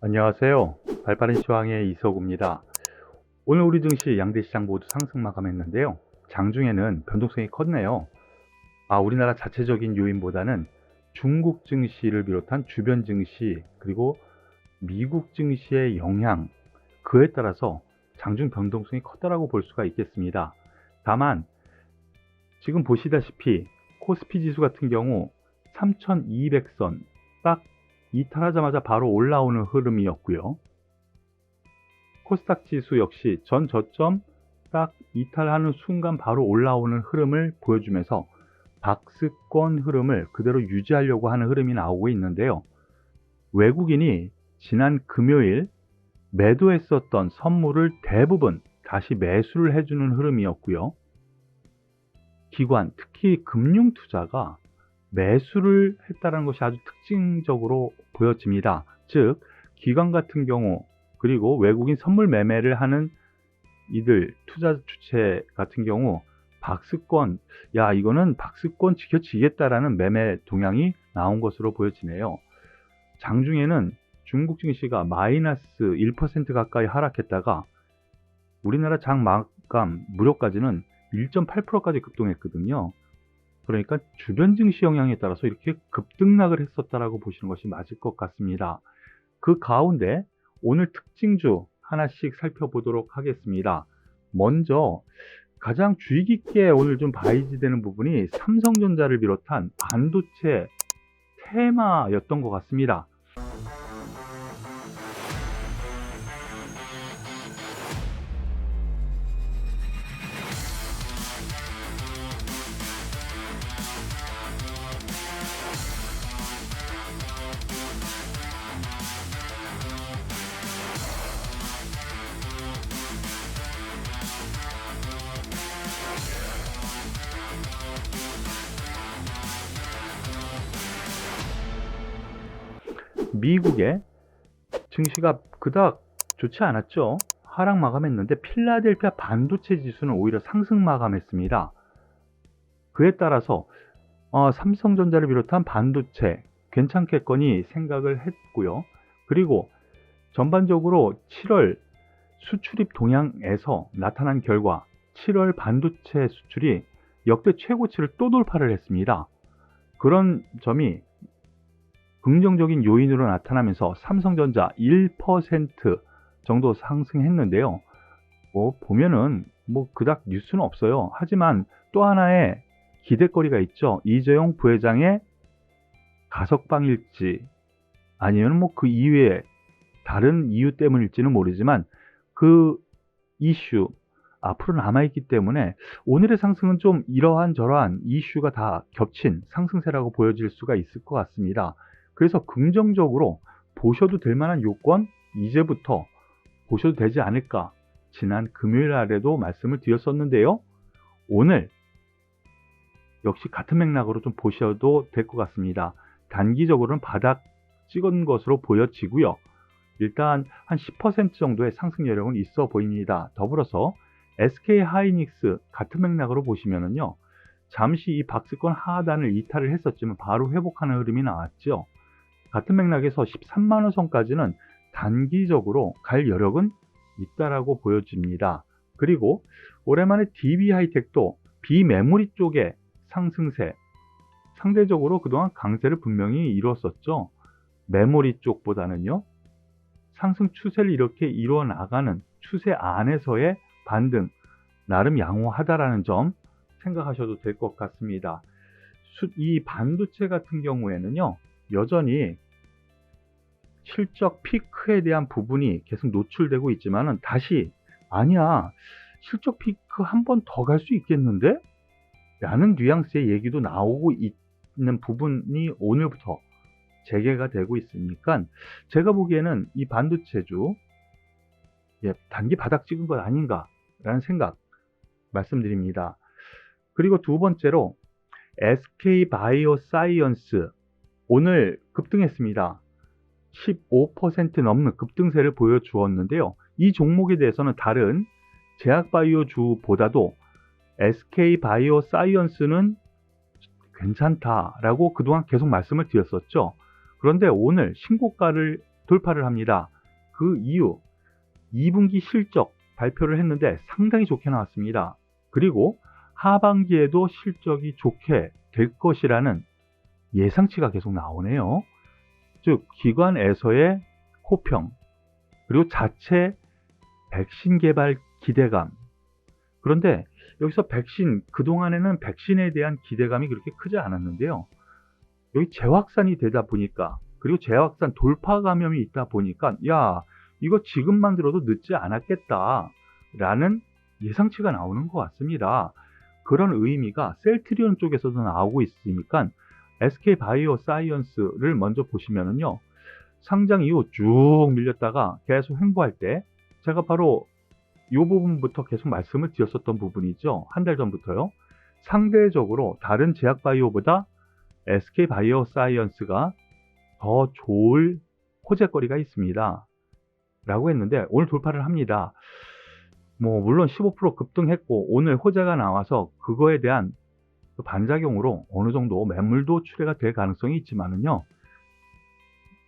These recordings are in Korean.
안녕하세요. 발빠른 시황의 이석우입니다. 오늘 우리 증시 양대 시장 모두 상승 마감했는데요. 장중에는 변동성이 컸네요. 우리나라 자체적인 요인보다는 중국 증시를 비롯한 주변 증시 그리고 미국 증시의 영향, 그에 따라서 장중 변동성이 컸다라고 볼 수가 있겠습니다. 다만 지금 보시다시피 코스피 지수 같은 경우 3200선 딱 이탈하자마자 바로 올라오는 흐름이었고요. 코스닥 지수 역시 전 저점 딱 이탈하는 순간 바로 올라오는 흐름을 보여주면서 박스권 흐름을 그대로 유지하려고 하는 흐름이 나오고 있는데요. 외국인이 지난 금요일 매도했었던 선물을 대부분 다시 매수를 해주는 흐름이었고요. 기관, 특히 금융투자가 매수를 했다는 것이 아주 특징적으로 보여집니다. 즉, 기관 같은 경우 그리고 외국인 선물 매매를 하는 이들 투자 주체 같은 경우 박스권, 이거는 박스권 지켜지겠다라는 매매 동향이 나온 것으로 보여지네요. 장중에는 중국 증시가 마이너스 1% 가까이 하락했다가 우리나라 장 마감 무렵까지는 1.8%까지 급등했거든요. 그러니까 주변 증시 영향에 따라서 이렇게 급등락을 했었다라고 보시는 것이 맞을 것 같습니다. 그 가운데 오늘 특징주 하나씩 살펴보도록 하겠습니다. 먼저 가장 주의 깊게 오늘 좀 봐야지 되는 부분이 삼성전자를 비롯한 반도체 테마였던 것 같습니다. 미국의 증시가 그닥 좋지 않았죠. 하락 마감했는데 필라델피아 반도체 지수는 오히려 상승 마감했습니다. 그에 따라서 삼성전자를 비롯한 반도체 괜찮겠거니 생각을 했고요. 그리고 전반적으로 7월 수출입 동향에서 나타난 결과 7월 반도체 수출이 역대 최고치를 또 돌파를 했습니다. 그런 점이 긍정적인 요인으로 나타나면서 삼성전자 1% 정도 상승했는데요. 보면은 그닥 뉴스는 없어요. 하지만 또 하나의 기대거리가 있죠. 이재용 부회장의 가석방일지 아니면 그 이외에 다른 이유 때문일지는 모르지만 그 이슈 앞으로 남아있기 때문에 오늘의 상승은 좀 이러한 저러한 이슈가 다 겹친 상승세라고 보여질 수가 있을 것 같습니다. 그래서 긍정적으로 보셔도 될 만한 요건 이제부터 보셔도 되지 않을까, 지난 금요일 날에도 말씀을 드렸었는데요. 오늘 역시 같은 맥락으로 좀 보셔도 될 것 같습니다. 단기적으로는 바닥 찍은 것으로 보여지고요. 일단 한 10% 정도의 상승 여력은 있어 보입니다. 더불어서 SK하이닉스 같은 맥락으로 보시면은요, 잠시 이 박스권 하단을 이탈을 했었지만 바로 회복하는 흐름이 나왔죠. 같은 맥락에서 13만원 선까지는 단기적으로 갈 여력은 있다라고 보여집니다. 그리고 오랜만에 DB하이텍도 비메모리 쪽의 상승세, 상대적으로 그동안 강세를 분명히 이루었었죠. 메모리 쪽보다는요, 상승 추세를 이렇게 이루어 나가는 추세 안에서의 반등, 나름 양호하다라는 점 생각하셔도 될 것 같습니다. 이 반도체 같은 경우에는요, 여전히 실적 피크에 대한 부분이 계속 노출되고 있지만은 다시 아니야, 실적 피크 한 번 더 갈 수 있겠는데? 라는 뉘앙스의 얘기도 나오고 있는 부분이 오늘부터 재개가 되고 있으니까 제가 보기에는 이 반도체주 단기 바닥 찍은 것 아닌가 라는 생각 말씀드립니다. 그리고 두 번째로 SK바이오사이언스 오늘 급등했습니다. 15% 넘는 급등세를 보여주었는데요. 이 종목에 대해서는 다른 제약바이오주보다도 SK바이오사이언스는 괜찮다라고 그동안 계속 말씀을 드렸었죠. 그런데 오늘 신고가를 돌파를 합니다. 그 이유 2분기 실적 발표를 했는데 상당히 좋게 나왔습니다. 그리고 하반기에도 실적이 좋게 될 것이라는 예상치가 계속 나오네요. 즉 기관에서의 호평, 그리고 자체 백신 개발 기대감. 그런데 여기서 백신, 그동안에는 백신에 대한 기대감이 그렇게 크지 않았는데요. 여기 재확산이 되다 보니까, 그리고 재확산 돌파 감염이 있다 보니까 야, 이거 지금 만들어도 늦지 않았겠다 라는 예상치가 나오는 것 같습니다. 그런 의미가 셀트리온 쪽에서도 나오고 있으니까 SK바이오사이언스를 먼저 보시면은요, 상장 이후 쭉 밀렸다가 계속 횡보할 때 제가 바로 이 부분부터 계속 말씀을 드렸었던 부분이죠. 한 달 전부터요. 상대적으로 다른 제약바이오보다 SK바이오사이언스가 더 좋을 호재거리가 있습니다 라고 했는데 오늘 돌파를 합니다. 물론 15% 급등했고 오늘 호재가 나와서 그거에 대한 반작용으로 어느 정도 매물도 출회가 될 가능성이 있지만은요,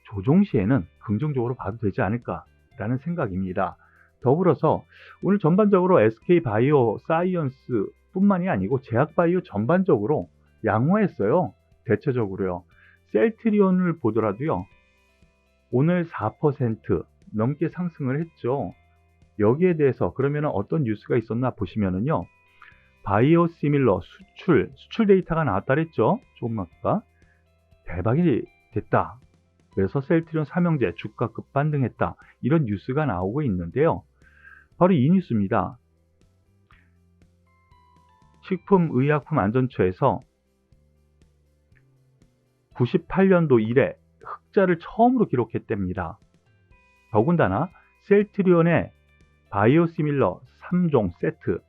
조정 시에는 긍정적으로 봐도 되지 않을까라는 생각입니다. 더불어서 오늘 전반적으로 SK바이오사이언스 뿐만이 아니고 제약바이오 전반적으로 양호했어요. 대체적으로요. 셀트리온을 보더라도요, 오늘 4% 넘게 상승을 했죠. 여기에 대해서 그러면 어떤 뉴스가 있었나 보시면은요, 바이오시밀러 수출 데이터가 나왔다 그랬죠. 조금 아까 대박이 됐다. 그래서 셀트리온 삼형제 주가 급반등했다. 이런 뉴스가 나오고 있는데요. 바로 이 뉴스입니다. 식품의약품안전처에서 98년도 이래 흑자를 처음으로 기록했답니다. 더군다나 셀트리온의 바이오시밀러 3종 세트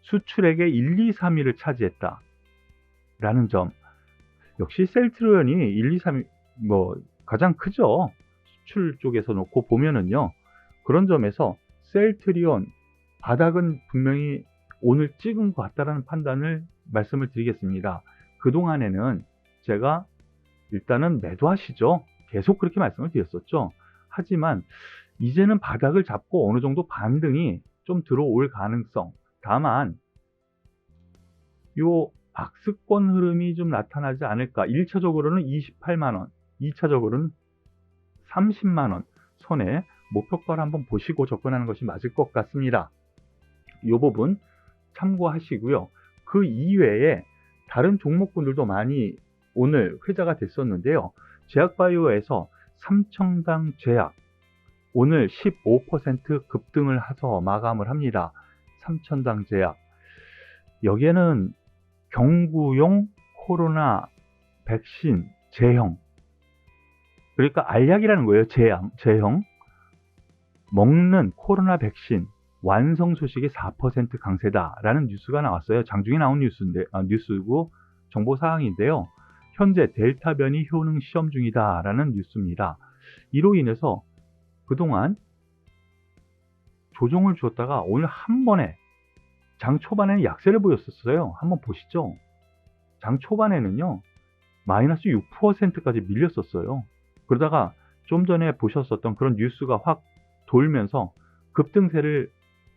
수출액의 1, 2, 3위를 차지했다 라는 점. 역시 셀트리온이 1, 2, 3위 가장 크죠. 수출 쪽에서 놓고 보면은요. 그런 점에서 셀트리온 바닥은 분명히 오늘 찍은 것 같다라는 판단을 말씀을 드리겠습니다. 그동안에는 제가 일단은 매도하시죠. 계속 그렇게 말씀을 드렸었죠. 하지만 이제는 바닥을 잡고 어느 정도 반등이 좀 들어올 가능성. 다만 요 박스권 흐름이 좀 나타나지 않을까. 1차적으로는 28만원, 2차적으로는 30만원 선에 목표가를 한번 보시고 접근하는 것이 맞을 것 같습니다. 이 부분 참고하시고요. 그 이외에 다른 종목군들도 많이 오늘 회자가 됐었는데요. 제약바이오에서 삼청당 제약 오늘 15% 급등을 해서 마감을 합니다. 삼천당 제약. 여기에는 경구용 코로나 백신 제형, 그러니까 알약이라는 거예요. 제형 먹는 코로나 백신 완성 소식이 4% 강세다라는 뉴스가 나왔어요. 장중에 나온 뉴스고 정보사항인데요. 현재 델타 변이 효능 시험 중이다라는 뉴스입니다. 이로 인해서 그동안 조정을 주었다가 오늘 한 번에 장 초반에는 약세를 보였었어요. 한번 보시죠. 장 초반에는요, 마이너스 6%까지 밀렸었어요. 그러다가 좀 전에 보셨었던 그런 뉴스가 확 돌면서 급등세를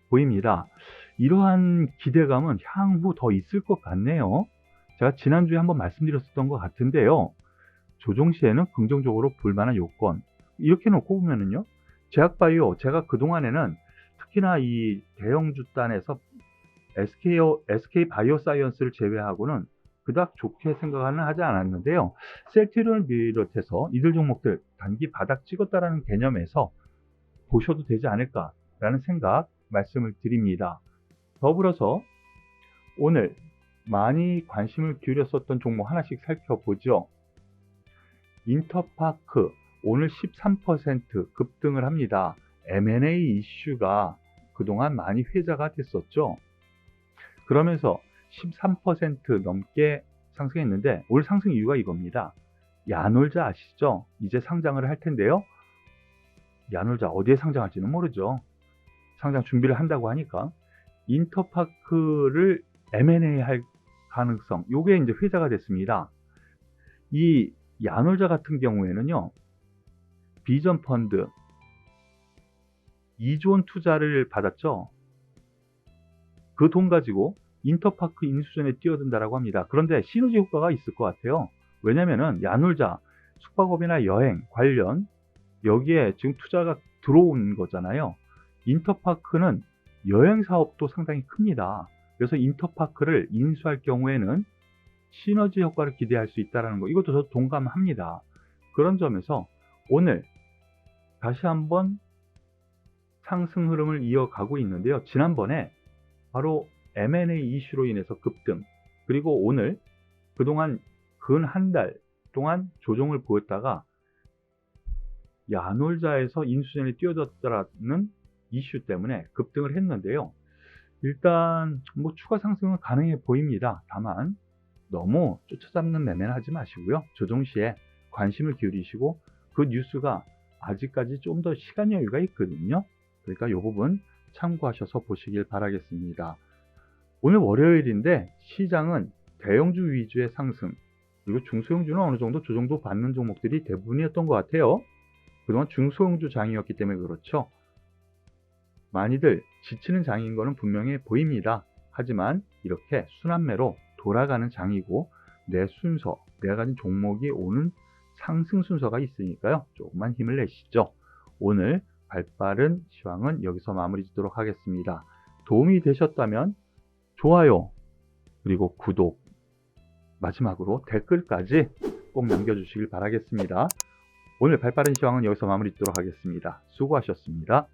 보입니다. 이러한 기대감은 향후 더 있을 것 같네요. 제가 지난주에 한번 말씀드렸었던 것 같은데요. 조정 시에는 긍정적으로 볼 만한 요건. 이렇게 놓고 보면은요, 제약바이오, 제가 그동안에는 특히나 이 대형주단에서 SK바이오사이언스를 제외하고는 그닥 좋게 생각은 하지 않았는데요. 셀트리온을 비롯해서 이들 종목들 단기 바닥 찍었다라는 개념에서 보셔도 되지 않을까라는 생각 말씀을 드립니다. 더불어서 오늘 많이 관심을 기울였었던 종목 하나씩 살펴보죠. 인터파크 오늘 13% 급등을 합니다. M&A 이슈가 그동안 많이 회자가 됐었죠. 그러면서 13% 넘게 상승했는데 올 상승 이유가 이겁니다. 야놀자 아시죠? 이제 상장을 할 텐데요. 야놀자 어디에 상장할지는 모르죠. 상장 준비를 한다고 하니까 인터파크를 M&A 할 가능성, 요게 이제 회자가 됐습니다. 이 야놀자 같은 경우에는요, 비전 펀드 2조 원 투자를 받았죠. 그 돈 가지고 인터파크 인수전에 뛰어든다라고 합니다. 그런데 시너지 효과가 있을 것 같아요. 왜냐면은 야놀자, 숙박업이나 여행 관련 여기에 지금 투자가 들어온 거잖아요. 인터파크는 여행 사업도 상당히 큽니다. 그래서 인터파크를 인수할 경우에는 시너지 효과를 기대할 수 있다는 거, 이것도 저도 동감합니다. 그런 점에서 오늘 다시 한번 상승 흐름을 이어가고 있는데요. 지난번에 바로 M&A 이슈로 인해서 급등, 그리고 오늘 그동안 근 한 달 동안 조정을 보였다가 야놀자에서 인수전에 뛰어들었다는 이슈 때문에 급등을 했는데요. 일단 뭐 추가 상승은 가능해 보입니다. 다만 너무 쫓아잡는 매매는 하지 마시고요. 조정 시에 관심을 기울이시고, 그 뉴스가 아직까지 좀 더 시간 여유가 있거든요. 그러니까 이 부분 참고하셔서 보시길 바라겠습니다. 오늘 월요일인데 시장은 대형주 위주의 상승, 그리고 중소형주는 어느 정도 조정도 받는 종목들이 대부분이었던 것 같아요. 그동안 중소형주 장이었기 때문에 그렇죠. 많이들 지치는 장인 거는 분명해 보입니다. 하지만 이렇게 순환매로 돌아가는 장이고, 내 순서, 내가 가진 종목이 오는 상승 순서가 있으니까요. 조금만 힘을 내시죠. 오늘 발빠른 시황은 여기서 마무리 짓도록 하겠습니다. 도움이 되셨다면 좋아요, 그리고 구독, 마지막으로 댓글까지 꼭 남겨주시길 바라겠습니다. 오늘 발빠른 시황은 여기서 마무리 짓도록 하겠습니다. 수고하셨습니다.